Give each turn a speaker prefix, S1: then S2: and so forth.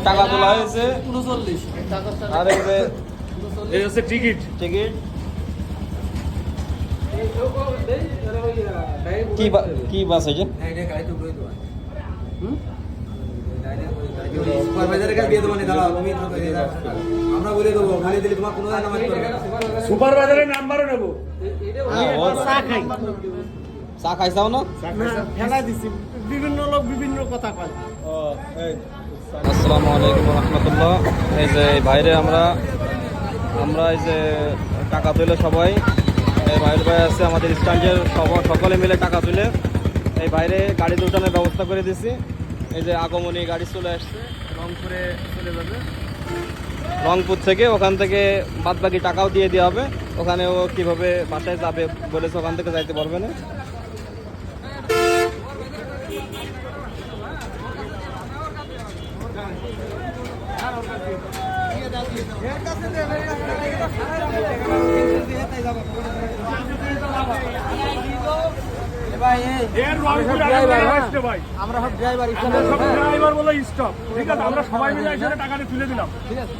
S1: টাকা তোলা হয়েছে
S2: 39
S1: আর
S3: এই হচ্ছে টিকিট।
S1: টিকিট কি বাস হয়েছে?
S3: সুপারভাইজারের নাম্বারও নেবো।
S1: চা খাইছাও না?
S2: ফেলাই দিছি, বিভিন্ন লোক বিভিন্ন কথা কয়।
S1: আসসালামু আলাইকুম রহমতুল্লাহ। এই যে বাইরে আমরা এই যে টাকা তুলে সবাই এই বাইরে ভাই আছে আমাদের স্ট্যান্ডের সকলে মিলে টাকা তুলে এই বাইরে গাড়ি দুটানোর ব্যবস্থা করে দিছি। এই যে আগমনী গাড়ি চলে আসছে, রংপুরে চলে যাবে। রংপুর থেকে ওখান থেকে বাদবাকি টাকাও দিয়ে দেওয়া হবে। ওখানে ও কীভাবে বাসায় যাবে বলেছে, ওখান থেকে যাইতে পারবে না।
S2: আমরা সব ড্রাইভার
S3: বলে স্টপ, ঠিক আছে? আমরা সবাই মিলে এখানে টাকাটা তুলে দিলাম।
S2: ঠিক আছে।